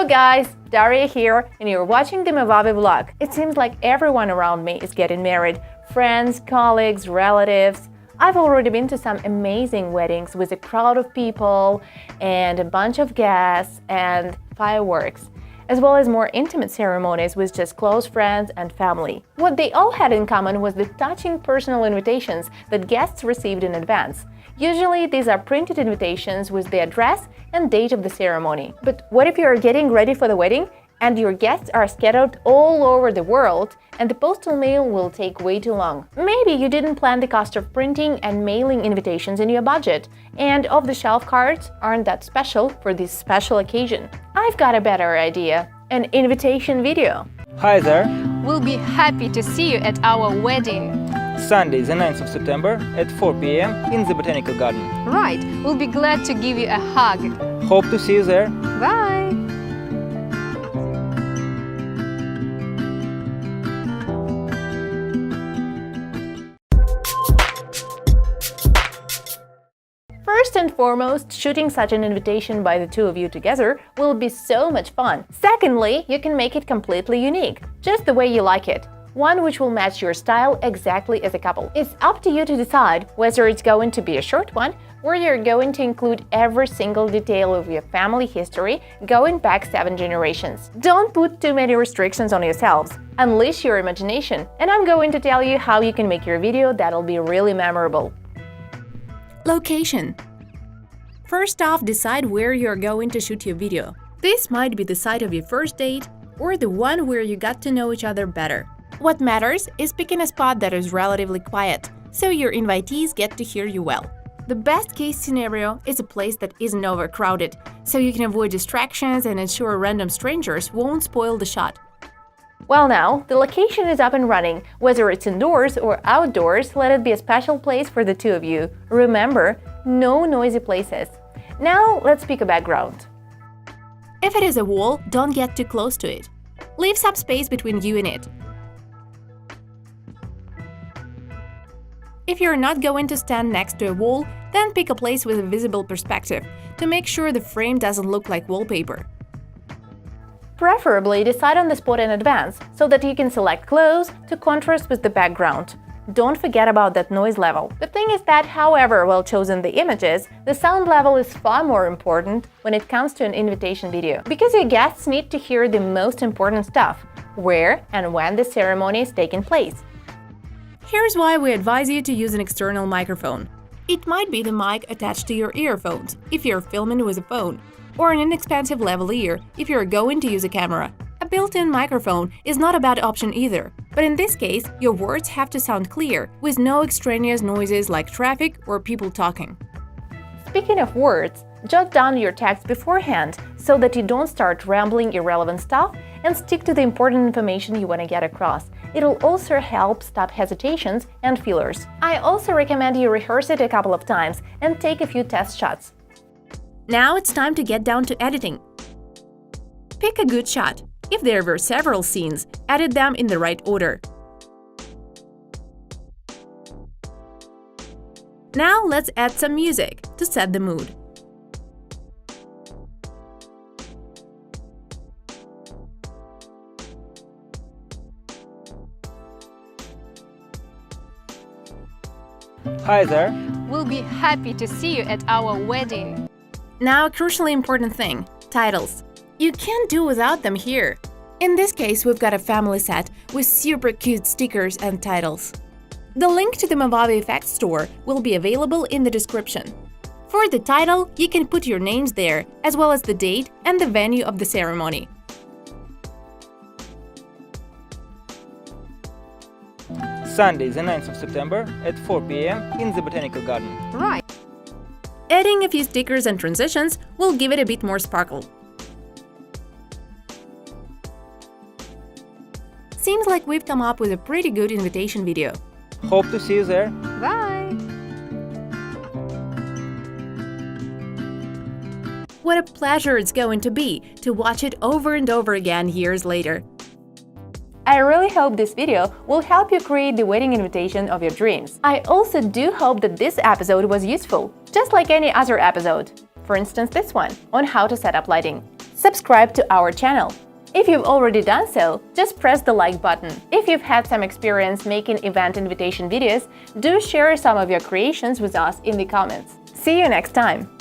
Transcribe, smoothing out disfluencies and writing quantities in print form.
Hello guys, Daria here, and you're watching the Movavi vlog. It seems like everyone around me is getting married. Friends, colleagues, relatives. I've already been to some amazing weddings with a crowd of people and a bunch of guests and fireworks, as well as more intimate ceremonies with just close friends and family. What they all had in common was the touching personal invitations that guests received in advance. Usually, these are printed invitations with the address and date of the ceremony. But what if you're getting ready for the wedding and your guests are scattered all over the world and the postal mail will take way too long? Maybe you didn't plan the cost of printing and mailing invitations in your budget, and off-the-shelf cards aren't that special for this special occasion. I've got a better idea: an invitation video. Hi there! We'll be happy to see you at our wedding. Sunday, the 9th of September at 4 p.m. in the Botanical Garden. Right, we'll be glad to give you a hug. Hope to see you there. Bye! First and foremost, shooting such an invitation by the two of you together will be so much fun. Secondly, you can make it completely unique, just the way you like it. One which will match your style exactly as a couple. It's up to you to decide whether it's going to be a short one or you're going to include every single detail of your family history going back 7 generations. Don't put too many restrictions on yourselves. Unleash your imagination, and I'm going to tell you how you can make your video that'll be really memorable. Location. First off, decide where you're going to shoot your video. This might be the site of your first date or the one where you got to know each other better. What matters is picking a spot that is relatively quiet, so your invitees get to hear you well. The best case scenario is a place that isn't overcrowded, so you can avoid distractions and ensure random strangers won't spoil the shot. Well, now, the location is up and running. Whether it's indoors or outdoors, let it be a special place for the two of you. Remember, no noisy places. Now, let's pick a background. If it is a wall, don't get too close to it. Leave some space between you and it. If you're not going to stand next to a wall, then pick a place with a visible perspective to make sure the frame doesn't look like wallpaper. Preferably decide on the spot in advance so that you can select close to contrast with the background. Don't forget about that noise level. The thing is that, however well chosen the images, the sound level is far more important when it comes to an invitation video, because your guests need to hear the most important stuff: where and when the ceremony is taking place. Here's why we advise you to use an external microphone. It might be the mic attached to your earphones if you're filming with a phone, or an inexpensive lavalier if you're going to use a camera. A built-in microphone is not a bad option either, but in this case, your words have to sound clear, with no extraneous noises like traffic or people talking. Speaking of words, jot down your text beforehand so that you don't start rambling irrelevant stuff, and stick to the important information you want to get across. It'll also help stop hesitations and fillers. I also recommend you rehearse it a couple of times and take a few test shots. Now it's time to get down to editing. Pick a good shot. If there were several scenes, edit them in the right order. Now let's add some music to set the mood. Hi there! We'll be happy to see you at our wedding. Now a crucially important thing: titles. You can't do without them here. In this case, we've got a family set with super cute stickers and titles. The link to the Movavi Effects store will be available in the description. For the title, you can put your names there, as well as the date and the venue of the ceremony. Sunday, the 9th of September at 4 p.m. in the Botanical Garden. Right. Adding a few stickers and transitions will give it a bit more sparkle. Seems like we've come up with a pretty good invitation video. Hope to see you there. Bye! What a pleasure it's going to be to watch it over and over again years later. I really hope this video will help you create the wedding invitation of your dreams. I also do hope that this episode was useful, just like any other episode. For instance, this one, on how to set up lighting. subscribe to our channel. If you've already done so, just press the like button. If you've had some experience making event invitation videos, do share some of your creations with us in the comments. See you next time!